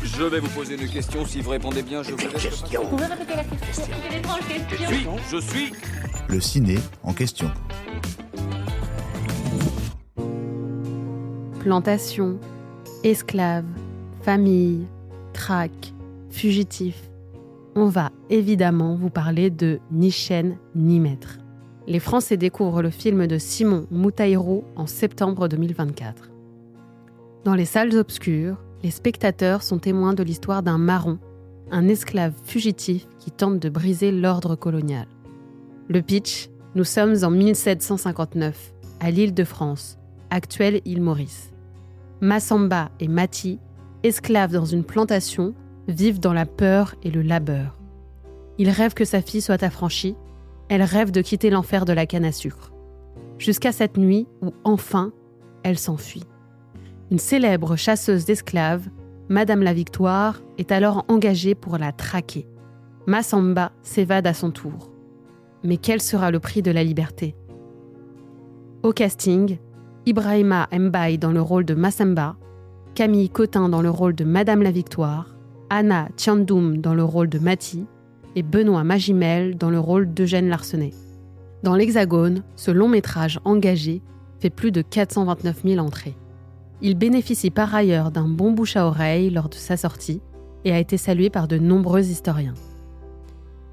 Je vais vous poser une question. Si vous répondez bien, je vous laisse. Vous pouvez répéter la question? C'est une étrange question. Je suis. Le ciné en question. Plantation, esclaves, famille, traque, fugitifs. On va évidemment vous parler de Ni chaîne ni maître. Les Français découvrent le film de Simon Moutaïrou en septembre 2024. Dans les salles obscures, les spectateurs sont témoins de l'histoire d'un marron, un esclave fugitif qui tente de briser l'ordre colonial. Le pitch, nous sommes en 1759, à l'Île-de-France, actuelle île Maurice. Massamba et Mati, esclaves dans une plantation, vivent dans la peur et le labeur. Il rêve que sa fille soit affranchie, elle rêve de quitter l'enfer de la canne à sucre. Jusqu'à cette nuit où, enfin, elle s'enfuit. Une célèbre chasseuse d'esclaves, Madame la Victoire, est alors engagée pour la traquer. Massamba s'évade à son tour. Mais quel sera le prix de la liberté ? Au casting, Ibrahima Mbaye dans le rôle de Massamba, Camille Cotin dans le rôle de Madame la Victoire, Anna Thiandoum dans le rôle de Mati et Benoît Magimel dans le rôle d'Eugène Larsenet. Dans l'Hexagone, ce long métrage engagé fait plus de 429 000 entrées. Il bénéficie par ailleurs d'un bon bouche à oreille lors de sa sortie et a été salué par de nombreux historiens.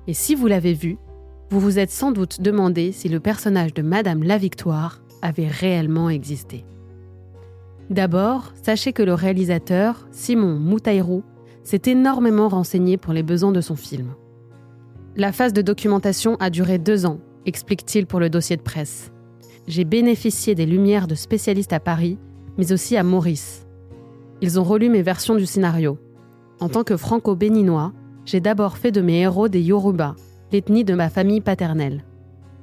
Et si vous l'avez vu, vous vous êtes sans doute demandé si le personnage de Madame la Victoire avait réellement existé. D'abord, sachez que le réalisateur, Simon Moutaïrou, s'est énormément renseigné pour les besoins de son film. La phase de documentation a duré 2 ans, explique-t-il pour le dossier de presse. J'ai bénéficié des lumières de spécialistes à Paris, mais aussi à Maurice. Ils ont relu mes versions du scénario. En tant que franco-béninois, j'ai d'abord fait de mes héros des Yoruba, l'ethnie de ma famille paternelle.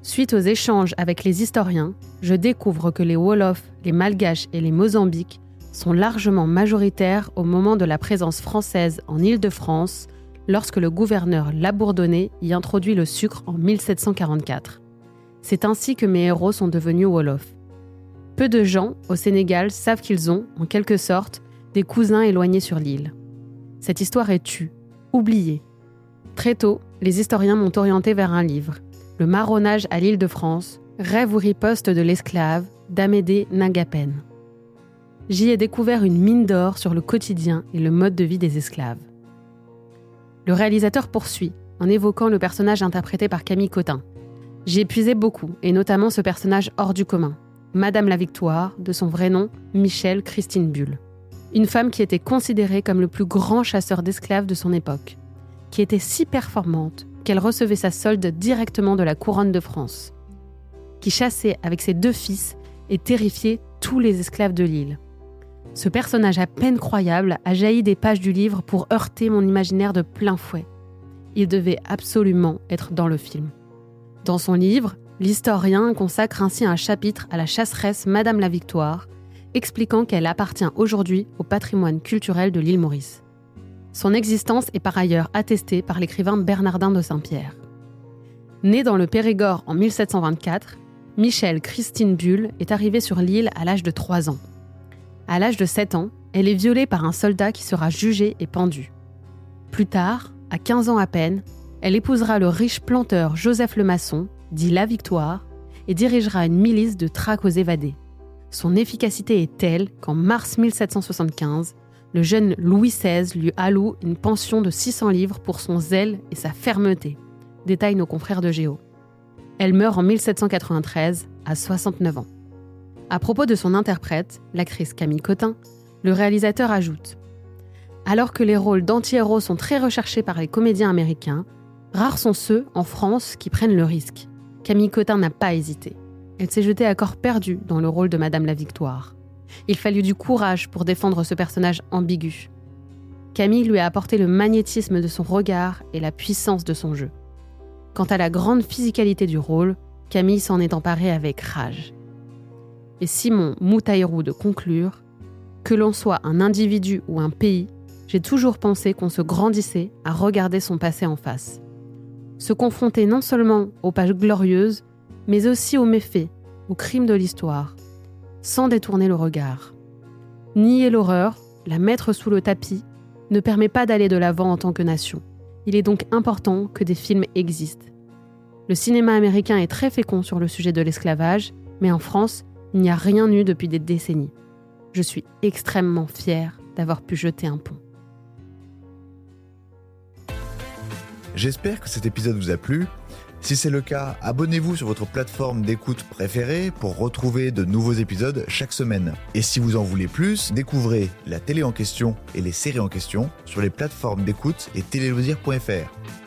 Suite aux échanges avec les historiens, je découvre que les Wolofs, les Malgaches et les Mozambiques sont largement majoritaires au moment de la présence française en Île-de-France, lorsque le gouverneur Labourdonnais y introduit le sucre en 1744. C'est ainsi que mes héros sont devenus Wolofs. Peu de gens, au Sénégal, savent qu'ils ont, en quelque sorte, des cousins éloignés sur l'île. Cette histoire est tue, oubliée. Très tôt, les historiens m'ont orienté vers un livre, Le marronnage à l'Île-de-France, rêve ou riposte de l'esclave, d'Amédée N'Ingapen. J'y ai découvert une mine d'or sur le quotidien et le mode de vie des esclaves. Le réalisateur poursuit, en évoquant le personnage interprété par Camille Cotin. J'y ai puisé beaucoup, et notamment ce personnage hors du commun, Madame la Victoire, de son vrai nom, Michèle Christine Bulle. Une femme qui était considérée comme le plus grand chasseur d'esclaves de son époque, qui était si performante qu'elle recevait sa solde directement de la couronne de France, qui chassait avec ses 2 fils et terrifiait tous les esclaves de l'île. Ce personnage à peine croyable a jailli des pages du livre pour heurter mon imaginaire de plein fouet. Il devait absolument être dans le film. Dans son livre, l'historien consacre ainsi un chapitre à la chasseresse Madame la Victoire, expliquant qu'elle appartient aujourd'hui au patrimoine culturel de l'île Maurice. Son existence est par ailleurs attestée par l'écrivain Bernardin de Saint-Pierre. Née dans le Périgord en 1724, Michèle Christine Bulle est arrivée sur l'île à l'âge de 3 ans. À l'âge de 7 ans, elle est violée par un soldat qui sera jugé et pendu. Plus tard, à 15 ans à peine, elle épousera le riche planteur Joseph le Maçon, dit La Victoire, et dirigera une milice de traque aux évadés. Son efficacité est telle qu'en mars 1775, le jeune Louis XVI lui alloue une pension de 600 livres pour son zèle et sa fermeté, détaillent nos confrères de Géo. Elle meurt en 1793, à 69 ans. À propos de son interprète, l'actrice Camille Cotin, le réalisateur ajoute « Alors que les rôles d'anti-héros sont très recherchés par les comédiens américains, rares sont ceux, en France, qui prennent le risque. Camille Cotin n'a pas hésité. Elle s'est jetée à corps perdu dans le rôle de Madame la Victoire. Il fallut du courage pour défendre ce personnage ambigu. Camille lui a apporté le magnétisme de son regard et la puissance de son jeu. Quant à la grande physicalité du rôle, Camille s'en est emparée avec rage. » Et Simon Moutaïrou de conclure « Que l'on soit un individu ou un pays, j'ai toujours pensé qu'on se grandissait à regarder son passé en face. Se confronter non seulement aux pages glorieuses, mais aussi aux méfaits, aux crimes de l'histoire, sans détourner le regard. Nier l'horreur, la mettre sous le tapis, ne permet pas d'aller de l'avant en tant que nation. Il est donc important que des films existent. Le cinéma américain est très fécond sur le sujet de l'esclavage, mais en France, il n'y a rien eu depuis des décennies. Je suis extrêmement fière d'avoir pu jeter un pont. J'espère que cet épisode vous a plu. Si c'est le cas, abonnez-vous sur votre plateforme d'écoute préférée pour retrouver de nouveaux épisodes chaque semaine. Et si vous en voulez plus, découvrez la télé en question et les séries en question sur les plateformes d'écoute et téléloisirs.fr.